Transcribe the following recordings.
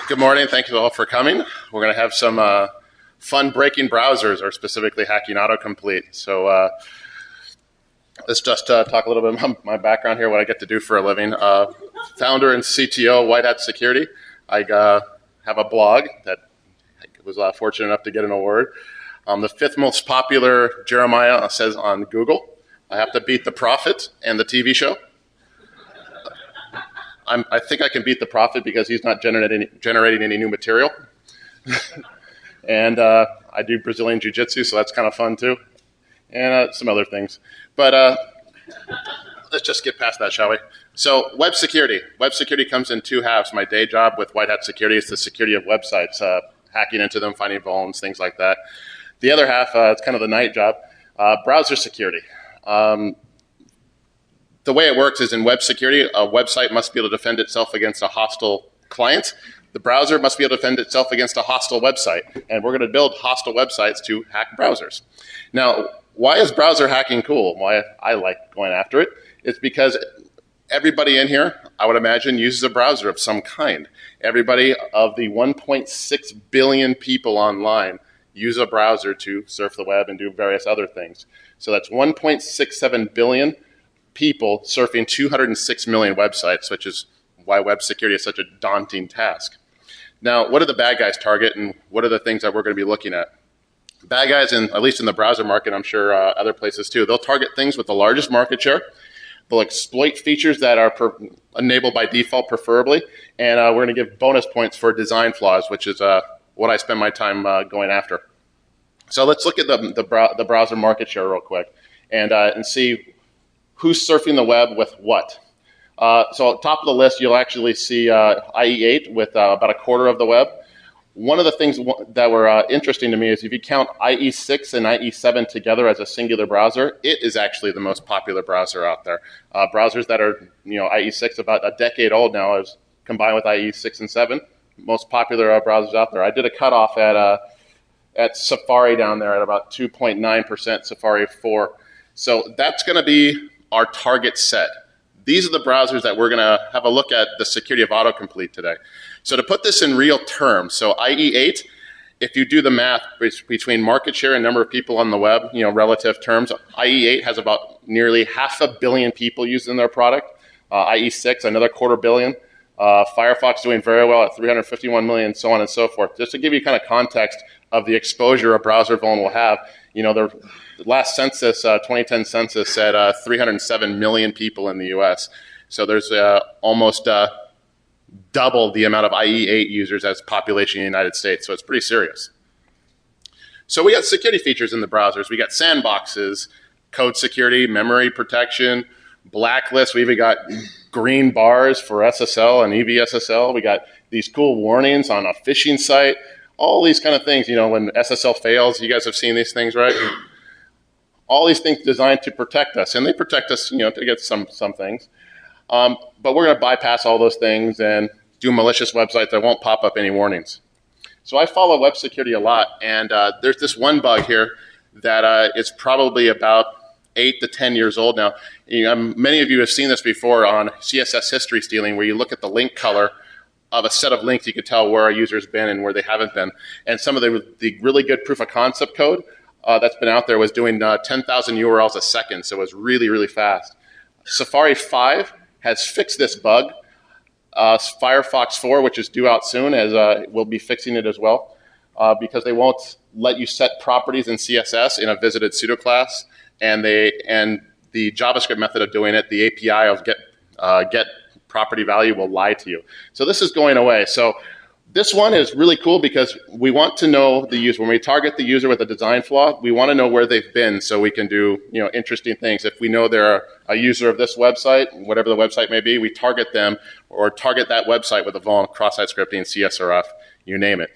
Good morning. Thank you all for coming. We're going to have some fun breaking browsers, or specifically hacking autocomplete. So let's just talk a little bit about my background here, what I get to do for a living. Founder and CTO, Whitehat Security. I have a blog that I was fortunate enough to get an award. The 5th most popular Jeremiah says on Google. I have to beat The Prophet and the TV show. I think I can beat The Prophet because he's not generating any new material. And I do Brazilian Jiu-Jitsu, so that's kind of fun too. And some other things. But let's just get past that, shall we? So web security. Web security comes in two halves. My day job with Whitehat Security is the security of websites, hacking into them, finding vulns, things like that. The other half, it's kind of the night job, browser security. The way it works is in web security, a website must be able to defend itself against a hostile client. The browser must be able to defend itself against a hostile website. And we're going to build hostile websites to hack browsers. Now, why is browser hacking cool? Why I like going after it? It's because everybody in here, I would imagine, uses a browser of some kind. Everybody of the 1.6 billion people online use a browser to surf the web and do various other things. So that's 1.67 billion people surfing 206 million websites, which is why web security is such a daunting task. Now, what do the bad guys target, and what are the things that we're going to be looking at? Bad guys, at least in the browser market, I'm sure other places too, they'll target things with the largest market share. They'll exploit features that are enabled by default, preferably, and we're going to give bonus points for design flaws, which is what I spend my time going after. So let's look at the browser market share real quick and see who's surfing the web with what. So at the top of the list, you'll actually see IE8 with about a quarter of the web. One of the things that were interesting to me is if you count IE6 and IE7 together as a singular browser, it is actually the most popular browser out there. Browsers that are, IE6 about a decade old now, is combined with IE6 and 7, most popular browsers out there. I did a cutoff at Safari down there at about 2.9%, Safari 4. So that's going to be our target set. These are the browsers that we're going to have a look at the security of autocomplete today. So to put this in real terms, so IE8, if you do the math between market share and number of people on the web, relative terms, IE8 has about nearly 500 million people using their product. IE6, another 250 million. Firefox doing very well at 351 million, so on and so forth. Just to give you kind of context of the exposure a browser vuln will have, the last census, 2010 census, said 307 million people in the U.S. So there's almost double the amount of IE8 users as population in the United States. So it's pretty serious. So we got security features in the browsers. We got sandboxes, code security, memory protection, blacklist. We even got green bars for SSL and EVSSL. We got these cool warnings on a phishing site. All these kind of things, when SSL fails, you guys have seen these things, right? All these things designed to protect us, and they protect us, to get some things. But we're going to bypass all those things and do malicious websites that won't pop up any warnings. So I follow web security a lot, and there's this one bug here that is probably about 8 to 10 years old now. Many of you have seen this before on CSS history stealing, where you look at the link color of a set of links, you can tell where a user's been and where they haven't been. And some of the really good proof of concept code that's been out there was doing 10,000 URLs a second, so it was really, really fast. Safari 5 has fixed this bug. Firefox 4, which is due out soon, will be fixing it as well, because they won't let you set properties in CSS in a visited pseudoclass, and the JavaScript method of doing it, the API of get property value, will lie to you. So this is going away. So this one is really cool because we want to know the user. When we target the user with a design flaw, we want to know where they've been so we can do interesting things. If we know they're a user of this website, whatever the website may be, we target them or target that website with a vuln, cross-site scripting, CSRF, you name it.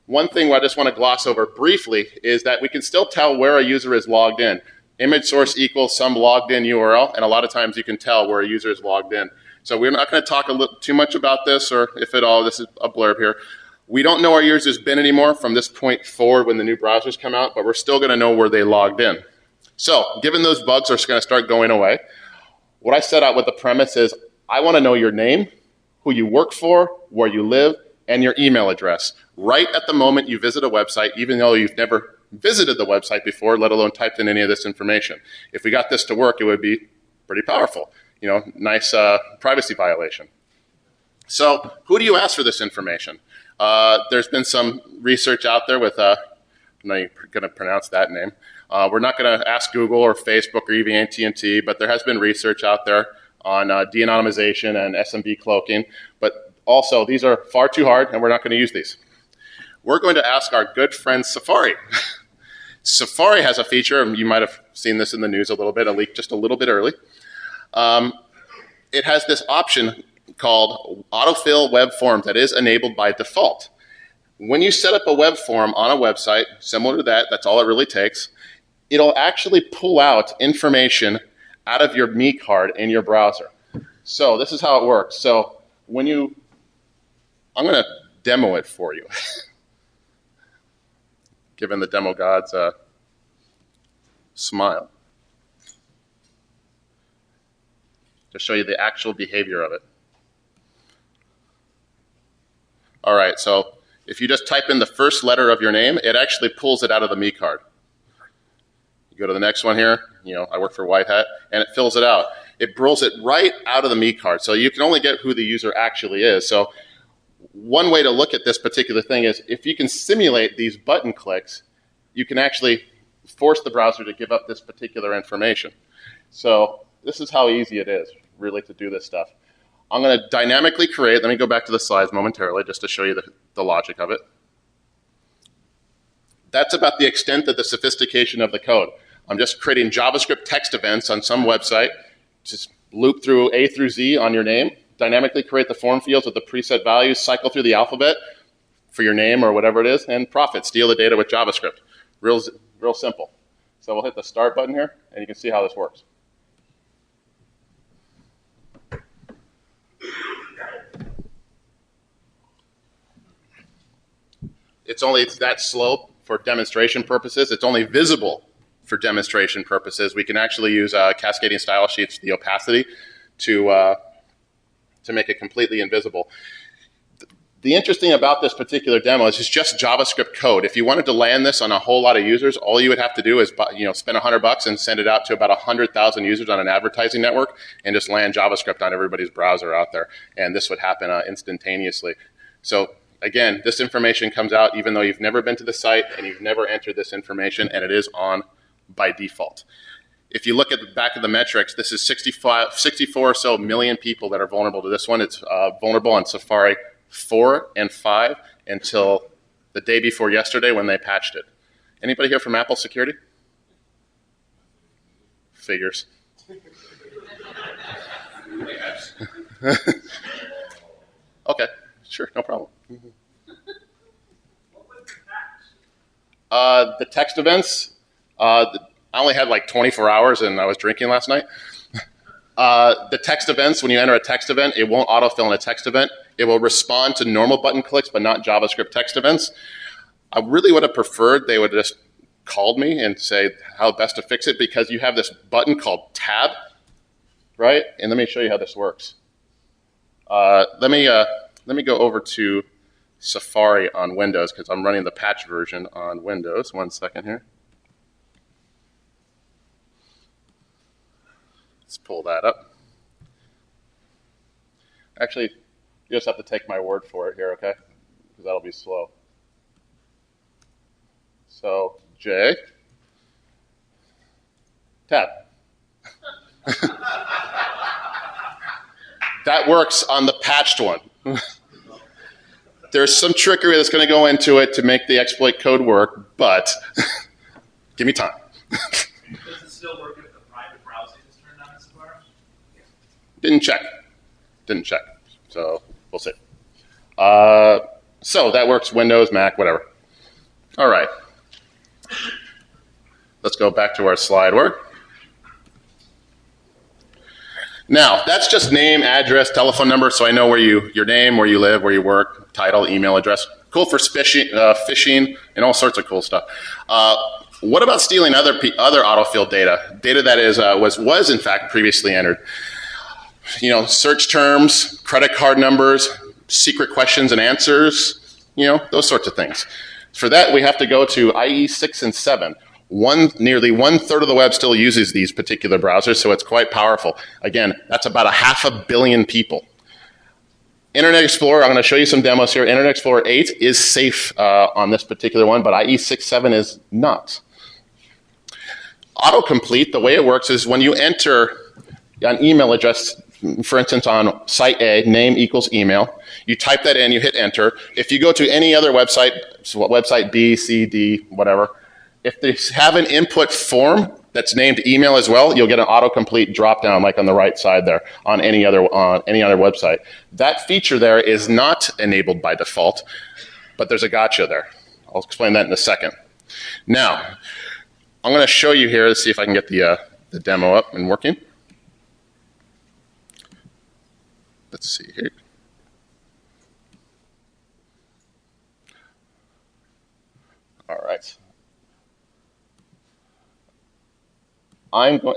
One thing I just want to gloss over briefly is that we can still tell where a user is logged in. Image source equals some logged in URL, and a lot of times you can tell where a user is logged in. So we're not going to talk too much about this, or if at all, this is a blurb here. We don't know where user's been anymore from this point forward when the new browsers come out, but we're still going to know where they logged in. So given those bugs are going to start going away, what I set out with the premise is I want to know your name, who you work for, where you live, and your email address right at the moment you visit a website, even though you've never visited the website before, let alone typed in any of this information. If we got this to work, it would be pretty powerful. You know, nice privacy violation. So who do you ask for this information? There's been some research out there with, I'm not even going to pronounce that name. We're not going to ask Google or Facebook or even AT&T, but there has been research out there on de-anonymization and SMB cloaking. But also, these are far too hard, and we're not going to use these. We're going to ask our good friend Safari. Safari has a feature, and you might have seen this in the news a little bit, a leak just a little bit early. It has this option called autofill web forms that is enabled by default. When you set up a web form on a website, similar to that, that's all it really takes, it'll actually pull out information out of your Me card in your browser. So this is how it works. So when you, I'm going to demo it for you. Given the demo god's smile. To show you the actual behavior of it. All right, so if you just type in the first letter of your name, it actually pulls it out of the Me card. You go to the next one here, you know, I work for Blackhat, and it fills it out. It pulls it right out of the Me card, so you can only get who the user actually is. So one way to look at this particular thing is if you can simulate these button clicks, you can actually force the browser to give up this particular information. So this is how easy it is, really, to do this stuff. I'm going to dynamically create, let me go back to the slides momentarily just to show you the logic of it. That's about the extent of the sophistication of the code. I'm just creating JavaScript text events on some website, just loop through A through Z on your name, dynamically create the form fields with the preset values, cycle through the alphabet for your name or whatever it is, and profit, steal the data with JavaScript. Real simple. So we'll hit the start button here, and you can see how this works. It's only that slow for demonstration purposes. It's only visible for demonstration purposes. We can actually use cascading style sheets, the opacity, to make it completely invisible. The interesting about this particular demo is it's just JavaScript code. If you wanted to land this on a whole lot of users, all you would have to do is spend $100 and send it out to about 100,000 users on an advertising network and just land JavaScript on everybody's browser out there. And this would happen instantaneously. So again, this information comes out even though you've never been to the site and you've never entered this information, and it is on by default. If you look at the back of the metrics, this is 64 or so million people that are vulnerable to this one. It's vulnerable on Safari 4 and 5 until the day before yesterday when they patched it. Anybody here from Apple Security? Figures. Okay, sure, no problem. The text events, I only had like 24 hours and I was drinking last night. The text events, when you enter a text event, it won't autofill in a text event. It will respond to normal button clicks, but not JavaScript text events. I really would have preferred they would have just called me and say how best to fix it, because you have this button called tab, right? And let me show you how this works. Let me go over to Safari on Windows, because I'm running the patch version on Windows. 1 second here. Let's pull that up. Actually, you just have to take my word for it here, okay? Because that'll be slow. So, J, tab. That works on the patched one. There's some trickery that's going to go into it to make the exploit code work, but give me time. Does it still work if the private browsing is turned on in Safari? Didn't check. So we'll see. So that works Windows, Mac, whatever. All right. Let's go back to our slide work. Now, that's just name, address, telephone number, so I know where your name, where you live, where you work, title, email address. Cool for phishing and all sorts of cool stuff. What about stealing other autofill data? Data that is was in fact previously entered. You know, search terms, credit card numbers, secret questions and answers, those sorts of things. For that, we have to go to IE 6 and 7. Nearly 1/3 of the web still uses these particular browsers, so it's quite powerful. Again, that's about 500 million people. Internet Explorer, I'm going to show you some demos here. Internet Explorer 8 is safe on this particular one, but IE 6.7 is not. Autocomplete, the way it works is when you enter an email address, for instance, on site A, name equals email, you type that in, you hit enter. If you go to any other website, so website B, C, D, whatever, if they have an input form that's named email as well, you'll get an autocomplete drop-down like on the right side there on any other website. That feature there is not enabled by default, but there's a gotcha there. I'll explain that in a second. Now, I'm going to show you here, let's see if I can get the demo up and working. Let's see here. All right.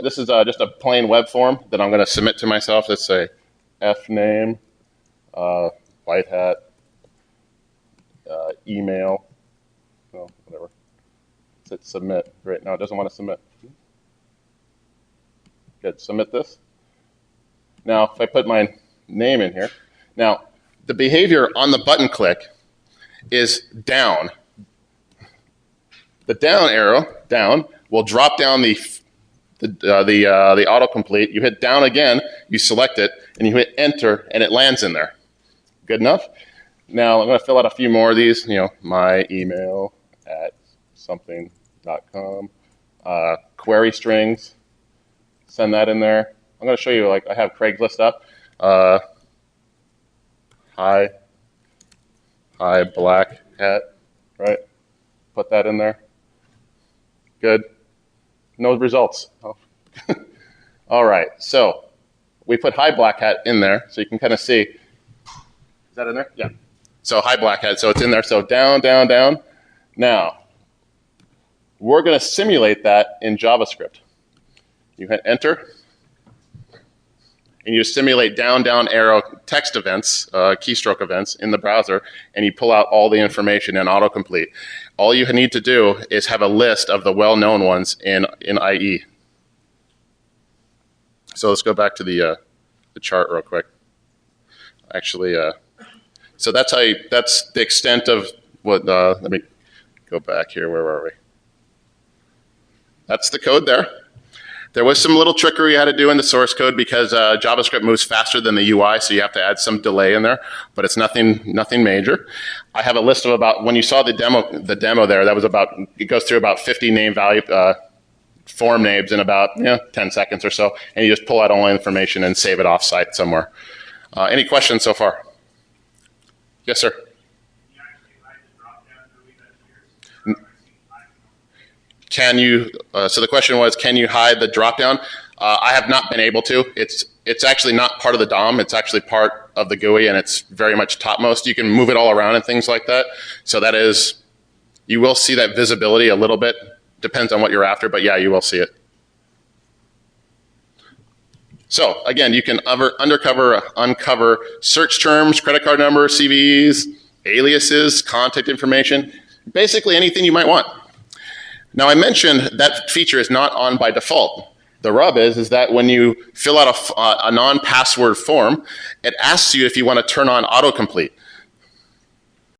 This is just a plain web form that I'm going to submit to myself. Let's say fname, Blackhat, email, whatever. Let's hit submit. Great. No, it doesn't want to submit. Good. Submit this. Now, if I put my name in here, now the behavior on the button click is down. The down arrow, down, will drop down the autocomplete. You hit down again, you select it, and you hit enter, and it lands in there. Good enough? Now I'm going to fill out a few more of these. My email at something.com. Query strings. Send that in there. I'm going to show you, I have Craigslist up. Hi Blackhat, right? Put that in there. Good. No results. Oh. All right, so we put Hi Blackhat in there, so you can kind of see. Is that in there? Yeah. So Hi Blackhat, so it's in there. So down, down, down. Now, we're going to simulate that in JavaScript. You hit enter, and you simulate down, down arrow text events, keystroke events in the browser, and you pull out all the information in autocomplete. All you need to do is have a list of the well-known ones in IE. So let's go back to the chart real quick. Actually, so that's that's the extent of what. Let me go back here. Where were we? That's the code there. There was some little trickery you had to do in the source code because JavaScript moves faster than the UI, so you have to add some delay in there, but it's nothing major. I have a list of about, when you saw the demo there, that was about, it goes through about 50 name value form names in about 10 seconds or so, and you just pull out all the information and save it off-site somewhere. Any questions so far? Yes, sir. Can you, so the question was, can you hide the dropdown? I have not been able to. It's actually not part of the DOM. It's actually part of the GUI, and it's very much topmost. You can move it all around and things like that. So that is, you will see that visibility a little bit. Depends on what you're after, but yeah, you will see it. So again, you can uncover search terms, credit card number, CVEs, aliases, contact information, basically anything you might want. Now, I mentioned that feature is not on by default. The rub is that when you fill out a non-password form, it asks you if you want to turn on autocomplete.